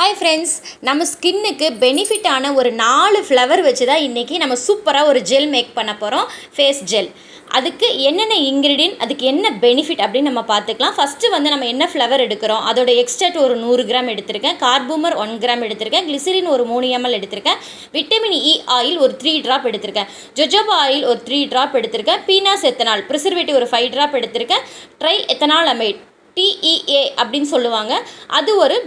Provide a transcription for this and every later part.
Hi friends, நம்ம ஸ்கின்னுக்கு பெனிஃபிட்டான ஒரு 4 ஃப்ளவர் வச்சு தான் இன்றைக்கி நம்ம சூப்பராக ஒரு ஜெல் மேக் பண்ண போகிறோம். Face gel. அதுக்கு என்னென்ன இன்க்ரீடியன்ட், அதுக்கு என்ன பெனிஃபிட் அப்படின்னு நம்ம பார்த்துக்கலாம். ஃபஸ்ட்டு நம்ம என்ன ஃப்ளவர் எடுக்கிறோம், அதோட எக்ஸ்ட்ராக்ட் ஒரு 100 கிராம் எடுத்திருக்கேன், கார்பூமர் 1 கிராம் எடுத்திருக்கேன், கிளிசரின் ஒரு 3 ml எடுத்திருக்கேன், விட்டமின் இ ஆயில் ஒரு 3 ட்ராப் எடுத்திருக்கேன், ஜொஜோபா ஆயில் ஒரு 3 ட்ராப் எடுத்திருக்கேன், பீனாஸ் எத்தனால் ப்ரிசர்வேட்டிவ் ஒரு 5 ட்ராப் எடுத்திருக்கேன், ட்ரை எத்தனால் அமைட் TEA அப்படின்னு சொல்லுவாங்க, அது ஒரு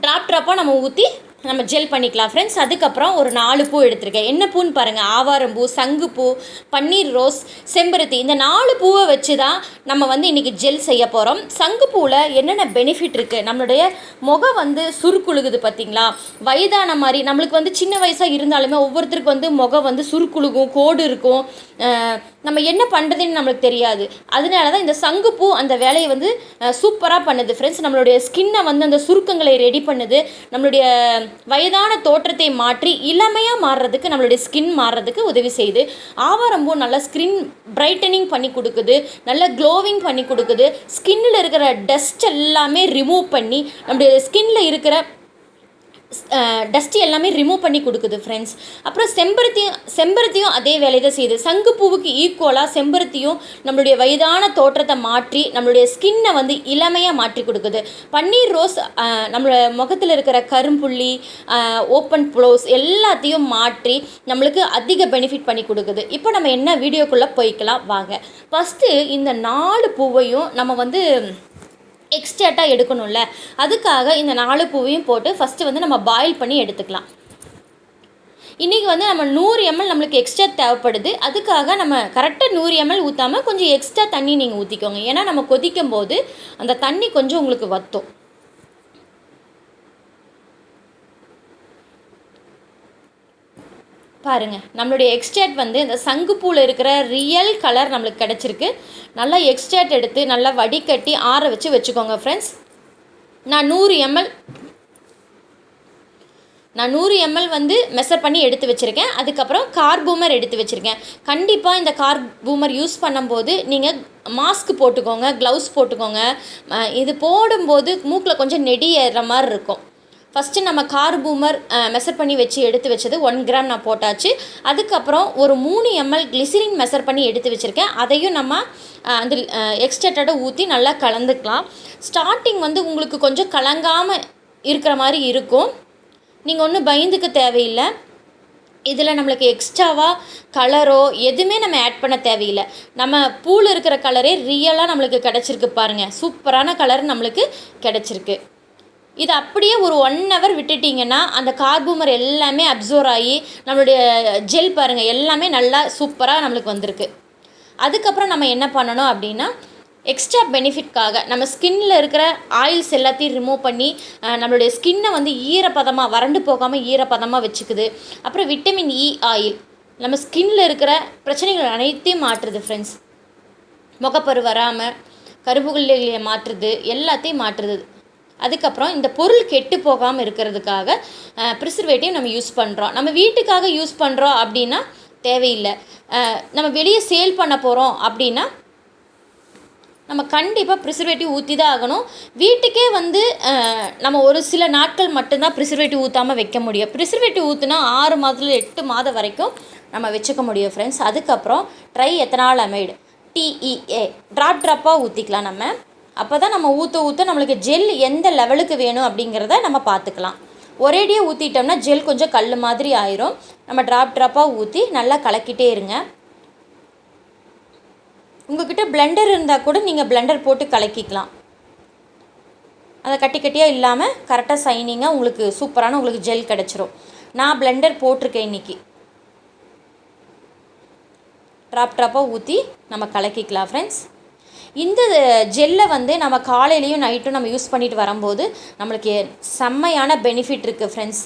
ட்ராப்பாக நம்ம ஊற்றி நம்ம ஜெல் பண்ணிக்கலாம் ஃப்ரெண்ட்ஸ். அதுக்கப்புறம் ஒரு 4 பூ எடுத்திருக்கேன். என்ன பூன்னு பாருங்கள், ஆவாரம்பூ, சங்குப்பூ, பன்னீர் ரோஸ், செம்பருத்தி. இந்த 4 பூவை வச்சு தான் நம்ம இன்றைக்கி ஜெல் செய்ய போகிறோம். சங்குப்பூவில் என்னென்ன பெனிஃபிட் இருக்குது, நம்மளுடைய முகம் சுருக்குழுகுது பார்த்திங்களா, வயதான மாதிரி நம்மளுக்கு சின்ன வயசாக இருந்தாலுமே ஒவ்வொருத்தருக்கு முகம் சுருக்குழுகும், கோடு இருக்கும், நம்ம என்ன பண்ணுறதுன்னு நம்மளுக்கு தெரியாது. அதனால தான் இந்த சங்குப்பூ அந்த வேலையை சூப்பராக பண்ணுது ஃப்ரெண்ட்ஸ். நம்மளுடைய ஸ்கின்னை அந்த சுருக்கங்களை ரெடி பண்ணுது, நம்மளுடைய வயதான தோற்றத்தை மாற்றி இளமையாக மாறுறதுக்கு, நம்மளுடைய ஸ்கின் மாறுறதுக்கு உதவி செய்யுது. ஆவாரம்பூ நல்லா ஸ்கின் பிரைட்டனிங் பண்ணி கொடுக்குது, நல்லா க்ளோவிங் பண்ணி கொடுக்குது, ஸ்கின்னில் இருக்கிற டஸ்ட் எல்லாமே ரிமூவ் பண்ணி நம்மளுடைய ஸ்கின்னில் இருக்கிற டஸ்ட்டு எல்லாமே ரிமூவ் பண்ணி கொடுக்குது ஃப்ரெண்ட்ஸ். அப்புறம் செம்பருத்தியும் அதே வேலையை தான் செய்யுது. சங்குப்பூவுக்கு ஈக்குவலாக செம்பருத்தியும் நம்மளுடைய வயதான தோற்றத்தை மாற்றி நம்மளுடைய ஸ்கின்னை இளமையாக மாற்றி கொடுக்குது. பன்னீர் ரோஸ் நம்மளோட முகத்தில் இருக்கிற கரும்புள்ளி, ஓப்பன் ப்ளோஸ் எல்லாத்தையும் மாற்றி நம்மளுக்கு அதிக பெனிஃபிட் பண்ணி கொடுக்குது. இப்போ நம்ம என்ன வீடியோக்குள்ளே போய்க்கலாம் வாங்க. ஃபஸ்ட்டு இந்த 4 பூவையும் நம்ம எக்ஸ்ட்ராக்டாக எடுக்கணும்ல, அதுக்காக இந்த 4 பூவையும் போட்டு ஃபஸ்ட்டு நம்ம பாயில் பண்ணி எடுத்துக்கலாம். இன்றைக்கி நம்ம 100 ml நம்மளுக்கு எக்ஸ்ட்ரா தேவைப்படுது. அதுக்காக நம்ம கரெக்டாக 100 ml ஊற்றாமல் கொஞ்சம் எக்ஸ்ட்ரா தண்ணி நீங்கள் ஊற்றிக்கோங்க. ஏன்னா நம்ம கொதிக்கும் போது அந்த தண்ணி கொஞ்சம் உங்களுக்கு வற்றும். பாருங்கள், நம்மளுடைய எக்ஸ்ட்ராக்ட் இந்த சங்குப்பூவில் இருக்கிற ரியல் கலர் நம்மளுக்கு கிடச்சிருக்கு. நல்லா எக்ஸ்ட்ராக்ட் எடுத்து நல்லா வடிகட்டி ஆற வச்சுக்கோங்க ஃப்ரெண்ட்ஸ். நான் 100 ml மெஷர் பண்ணி எடுத்து வச்சுருக்கேன். அதுக்கப்புறம் கார்பூமர் எடுத்து வச்சுருக்கேன். கண்டிப்பாக இந்த கார்பூமர் யூஸ் பண்ணும்போது நீங்கள் மாஸ்க் போட்டுக்கோங்க, க்ளவுஸ் போட்டுக்கோங்க. இது போடும்போது மூக்கில் கொஞ்சம் நெடி ஏறுற மாதிரி இருக்கும். ஃபஸ்ட்டு நம்ம கார்பூமர் மெஷர் பண்ணி எடுத்து வச்சது 1 கிராம் நான் போட்டாச்சு. அதுக்கப்புறம் ஒரு 3 ml கிளிசரின் மெஷர் பண்ணி எடுத்து வச்சுருக்கேன். அதையும் நம்ம அந்த எக்ஸ்ட்ராக்டோட ஊற்றி நல்லா கலந்துக்கலாம். ஸ்டார்டிங் உங்களுக்கு கொஞ்சம் கலங்காமல் இருக்கிற மாதிரி இருக்கும். நீங்கள் ஒன்றும் பயந்துக்க தேவையில்லை. இதில் நம்மளுக்கு எக்ஸ்ட்ராவாக கலரோ எதுவுமே நம்ம ஆட் பண்ண தேவையில்லை. நம்ம பூவில் இருக்கிற கலரே ரியலாக நம்மளுக்கு கிடச்சிருக்கு பாருங்கள். சூப்பரான கலர் நம்மளுக்கு கிடச்சிருக்கு. இது அப்படியே ஒரு 1 hour விட்டுட்டிங்கன்னா அந்த கார்பூமர் எல்லாமே அப்சர்வ் ஆகி நம்மளுடைய ஜெல் பாருங்கள் எல்லாமே நல்லா சூப்பராக நம்மளுக்கு வந்திருக்கு. அதுக்கப்புறம் நம்ம என்ன பண்ணணும் அப்படின்னா, எக்ஸ்ட்ரா பெனிஃபிட்காக நம்ம ஸ்கின்னில் இருக்கிற ஆயில்ஸ் எல்லாத்தையும் ரிமூவ் பண்ணி நம்மளுடைய ஸ்கின்னை ஈரப்பதமாக, வறண்டு போகாமல் ஈரப்பதமாக வச்சுக்குது. அப்புறம் விட்டமின் இ ஆயில் நம்ம ஸ்கின்னில் இருக்கிற பிரச்சனைகள் அனைத்தையும் மாற்றுது ஃப்ரெண்ட்ஸ். முகப்பரு வராமல் கருப்புகளை மாற்றுது, எல்லாத்தையும் மாற்றுது. அதுக்கப்புறம் இந்த பொருள் கெட்டு போகாமல் இருக்கிறதுக்காக ப்ரிசர்வேட்டிவ் நம்ம யூஸ் பண்ணுறோம். நம்ம வீட்டுக்காக யூஸ் பண்ணுறோம் அப்படின்னா தேவையில்லை. நம்ம வெளியே சேல் பண்ண போகிறோம் அப்படின்னா நம்ம கண்டிப்பாக ப்ரிசர்வேட்டிவ் ஊற்றி தான் ஆகணும். வீட்டுக்கே நம்ம ஒரு சில நாட்கள் மட்டும்தான் ப்ரிசர்வேட்டிவ் ஊற்றாமல் வைக்க முடியும். ப்ரிசர்வேட்டிவ் ஊற்றுனா 6 மாதத்துல 8 மாதம் வரைக்கும் நம்ம வச்சுக்க முடியும் ஃப்ரெண்ட்ஸ். அதுக்கப்புறம் ட்ரை எத்தனால் அமைடு TEA ட்ராப்பாக ஊற்றிக்கலாம் நம்ம. அப்போ தான் நம்ம ஊற்ற நம்மளுக்கு ஜெல் எந்த லெவலுக்கு வேணும் அப்படிங்கிறத நம்ம பார்த்துக்கலாம். ஒரேடியாக ஊற்றிட்டோம்னா ஜெல் கொஞ்சம் கல் மாதிரி ஆயிரும். நம்ம ட்ராப்பாக ஊற்றி நல்லா கலக்கிட்டே இருங்க. உங்கள்கிட்ட பிளெண்டர் இருந்தால் கூட நீங்கள் பிளெண்டர் போட்டு கலக்கிக்கலாம். அதை கட்டியாக இல்லாமல் கரெக்டாக சைனிங்காக உங்களுக்கு சூப்பரான உங்களுக்கு ஜெல் கிடச்சிரும். நான் பிளெண்டர் போட்டிருக்கேன் இன்றைக்கி. ட்ராப்பாக ஊற்றி நம்ம கலக்கிக்கலாம் ஃப்ரெண்ட்ஸ். இந்த ஜெல்லை நம்ம காலையிலையும் நைட்டும் நம்ம யூஸ் பண்ணிட்டு வரும்போது நம்மளுக்கு செம்மையான பெனிஃபிட் இருக்குது ஃப்ரெண்ட்ஸ்.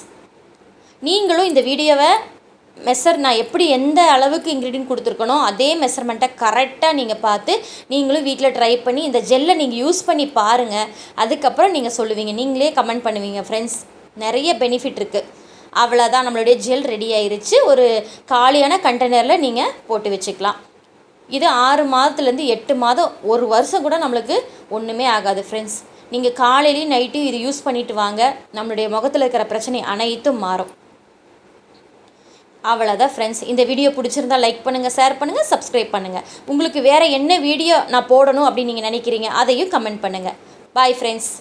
நீங்களும் இந்த வீடியோவை நான் எப்படி எந்த அளவுக்கு இன்க்ரீடியன்ட் கொடுத்துருக்கணும் அதே மெஷர்மெண்ட்டை கரெக்டாக நீங்கள் பார்த்து நீங்களும் வீட்டில் ட்ரை பண்ணி இந்த ஜெல்லை நீங்கள் யூஸ் பண்ணி பாருங்கள். அதுக்கப்புறம் நீங்கள் சொல்லுவீங்க, நீங்களே கமெண்ட் பண்ணுவீங்க ஃப்ரெண்ட்ஸ். நிறைய பெனிஃபிட் இருக்குது. அவ்வளோதான், நம்மளுடைய ஜெல் ரெடி ஆயிருச்சு. ஒரு காலியான கண்டெய்னரில் நீங்கள் போட்டு வச்சுக்கலாம். இது 6 மாதத்துலேருந்து 8 மாதம், 1 வருஷம் கூட நம்மளுக்கு ஒன்றுமே ஆகாது ஃப்ரெண்ட்ஸ். நீங்கள் காலையிலையும் நைட்டும் இது யூஸ் பண்ணிவிட்டு வாங்க. நம்மளுடைய முகத்தில் இருக்கிற பிரச்சனை அனைத்தும் மாறும். அவ்வளோதான் ஃப்ரெண்ட்ஸ். இந்த வீடியோ பிடிச்சிருந்தால் லைக் பண்ணுங்கள், ஷேர் பண்ணுங்கள், சப்ஸ்கிரைப் பண்ணுங்கள். உங்களுக்கு வேறு என்ன வீடியோ நான் போடணும் அப்படின்னு நீங்கள் நினைக்கிறீங்க அதையும் கமெண்ட் பண்ணுங்கள். Bye friends.